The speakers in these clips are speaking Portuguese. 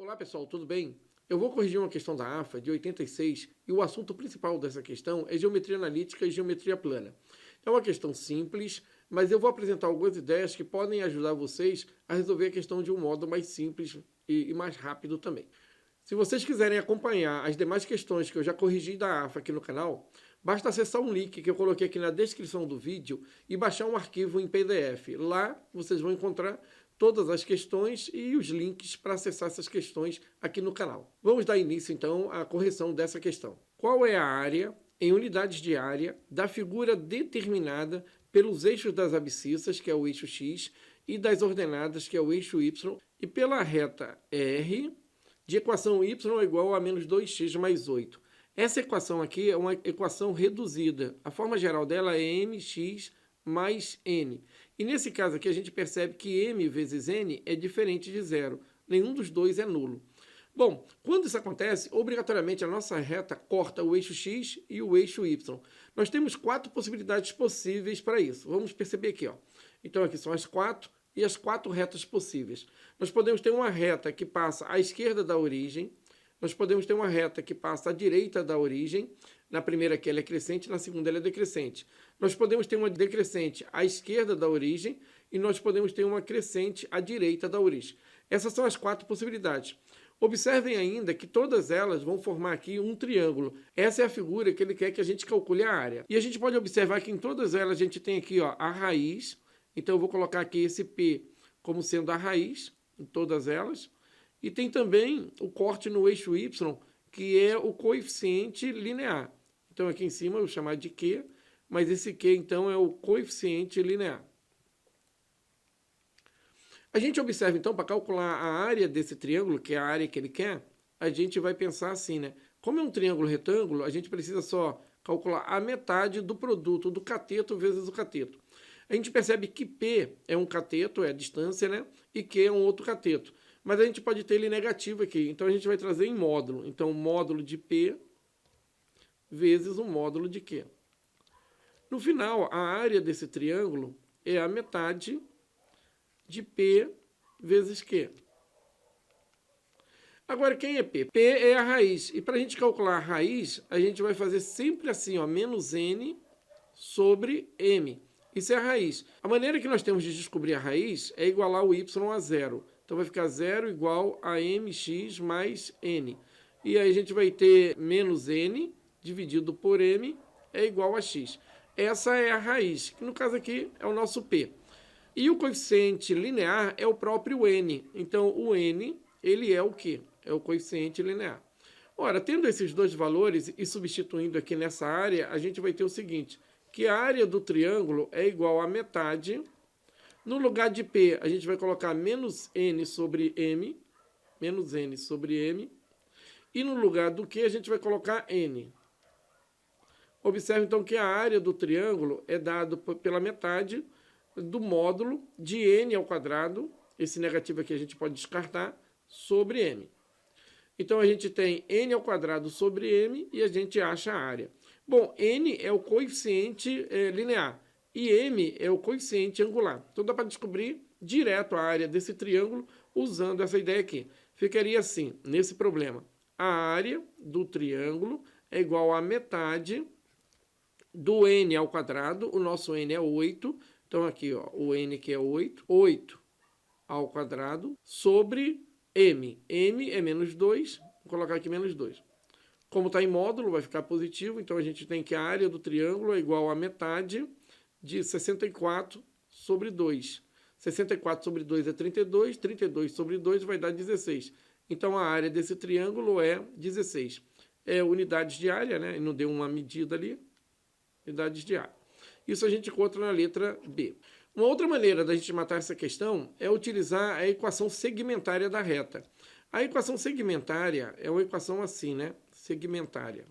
Olá pessoal, tudo bem? Eu vou corrigir uma questão da AFA de 86 e o assunto principal dessa questão é geometria analítica e geometria plana. É uma questão simples, mas eu vou apresentar algumas ideias que podem ajudar vocês a resolver a questão de um modo mais simples e mais rápido também. Se vocês quiserem acompanhar as demais questões que eu já corrigi da AFA aqui no canal, basta acessar um link que eu coloquei aqui na descrição do vídeo e baixar um arquivo em PDF. Lá vocês vão encontrar todas as questões e os links para acessar essas questões aqui no canal. Vamos dar início então à correção dessa questão. Qual é a área, em unidades de área, da figura determinada pelos eixos das abscissas, que é o eixo x, e das ordenadas, que é o eixo y, e pela reta R, de equação y é igual a menos 2x mais 8. Essa equação aqui é uma equação reduzida. A forma geral dela é mx mais n. E nesse caso aqui a gente percebe que m vezes n é diferente de zero. Nenhum dos dois é nulo. Bom, quando isso acontece, obrigatoriamente a nossa reta corta o eixo x e o eixo y. Nós temos 4 possibilidades possíveis para isso. Vamos perceber aqui, ó. Então aqui são as 4 e as 4 retas possíveis. Nós podemos ter uma reta que passa à esquerda da origem, nós podemos ter uma reta que passa à direita da origem, na primeira aqui ela é crescente, na segunda ela é decrescente. Nós podemos ter uma decrescente à esquerda da origem e nós podemos ter uma crescente à direita da origem. Essas são as 4 possibilidades. Observem ainda que todas elas vão formar aqui um triângulo. Essa é a figura que ele quer que a gente calcule a área. E a gente pode observar que em todas elas a gente tem aqui, ó, a raiz. Então eu vou colocar aqui esse P como sendo a raiz, em todas elas. E tem também o corte no eixo Y, que é o coeficiente linear. Então aqui em cima eu vou chamar de Q, mas esse Q então é o coeficiente linear. A gente observa então, para calcular a área desse triângulo, que é a área que ele quer, a gente vai pensar assim, né? Como é um triângulo retângulo, a gente precisa só calcular a metade do produto do cateto vezes o cateto. A gente percebe que P é um cateto, é a distância, né? E Q é um outro cateto. Mas a gente pode ter ele negativo aqui. Então a gente vai trazer em módulo. Então, módulo de P vezes o módulo de Q. No final, a área desse triângulo é a metade de P vezes Q. Agora, quem é P? P é a raiz. E para a gente calcular a raiz, a gente vai fazer sempre assim, ó, menos n sobre m. Isso é a raiz. A maneira que nós temos de descobrir a raiz é igualar o y a zero. Então vai ficar zero igual a mx mais n. E aí a gente vai ter menos n dividido por m é igual a x. Essa é a raiz, que no caso aqui é o nosso P. E o coeficiente linear é o próprio n. Então o n, ele é o quê? É o coeficiente linear. Ora, tendo esses dois valores e substituindo aqui nessa área, a gente vai ter o seguinte, que a área do triângulo é igual a metade. No lugar de P, a gente vai colocar menos n sobre m, menos n sobre m. E no lugar do Q, a gente vai colocar n. Observe, então, que a área do triângulo é dada pela metade do módulo de n ao quadrado, esse negativo aqui a gente pode descartar, sobre m. Então, a gente tem n ao quadrado sobre m e a gente acha a área. Bom, n é o coeficiente linear e m é o coeficiente angular. Então, dá para descobrir direto a área desse triângulo usando essa ideia aqui. Ficaria assim, nesse problema. A área do triângulo é igual a metade do n ao quadrado. O nosso n é 8. Então, aqui, ó, o n que é 8. 8 ao quadrado sobre m. m é menos 2. Vou colocar aqui menos 2. Como está em módulo, vai ficar positivo. Então, a gente tem que a área do triângulo é igual a metade de 64 sobre 2. 64 sobre 2 é 32. 32 sobre 2 vai dar 16. Então, a área desse triângulo é 16. É unidades de área, né? Não deu uma medida ali. Unidades de área. Isso a gente encontra na letra B. Uma outra maneira da gente matar essa questão é utilizar a equação segmentária da reta. A equação segmentária é uma equação assim, né? Segmentária.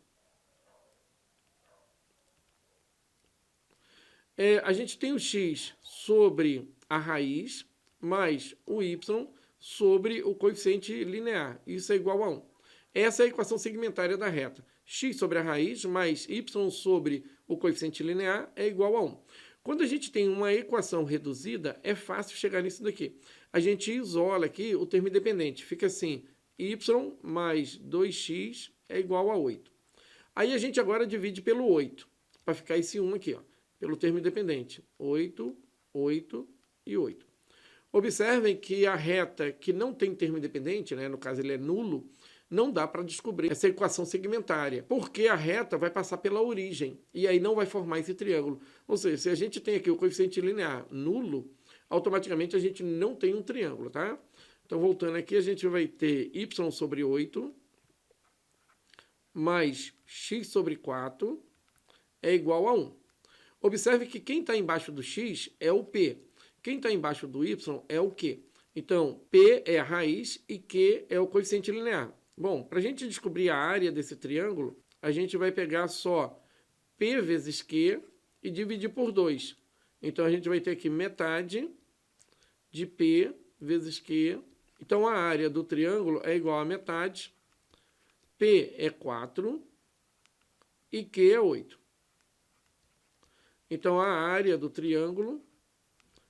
A gente tem o x sobre a raiz mais o y sobre o coeficiente linear. Isso é igual a 1. Essa é a equação segmentária da reta. X sobre a raiz mais y sobre o coeficiente linear é igual a 1. Quando a gente tem uma equação reduzida, é fácil chegar nisso daqui. A gente isola aqui o termo independente. Fica assim, y mais 2x é igual a 8. Aí a gente agora divide pelo 8, para ficar esse 1 aqui, ó, pelo termo independente. 8, 8 e 8. Observem que a reta que não tem termo independente, né, no caso ele é nulo, não dá para descobrir essa equação segmentária, porque a reta vai passar pela origem, e aí não vai formar esse triângulo. Ou seja, se a gente tem aqui o coeficiente linear nulo, automaticamente a gente não tem um triângulo, tá? Então, voltando aqui, a gente vai ter y sobre 8 mais x sobre 4 é igual a 1. Observe que quem está embaixo do x é o p. Quem está embaixo do y é o q. Então, p é a raiz e q é o coeficiente linear. Bom, para a gente descobrir a área desse triângulo, a gente vai pegar só p vezes q e dividir por 2. Então, a gente vai ter aqui metade de p vezes q. Então, a área do triângulo é igual a metade. P é 4 e q é 8. Então, a área do triângulo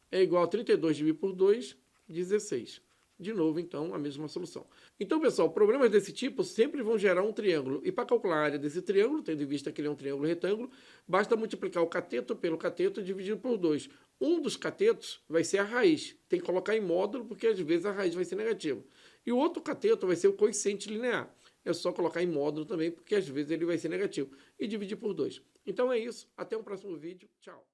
é igual a 32 dividido por 2, 16. De novo, então, a mesma solução. Então, pessoal, problemas desse tipo sempre vão gerar um triângulo. E para calcular a área desse triângulo, tendo em vista que ele é um triângulo retângulo, basta multiplicar o cateto pelo cateto e dividir por 2. Um dos catetos vai ser a raiz. Tem que colocar em módulo, porque às vezes a raiz vai ser negativa. E o outro cateto vai ser o coeficiente linear. É só colocar em módulo também, porque às vezes ele vai ser negativo. E dividir por 2. Então é isso. Até o próximo vídeo. Tchau.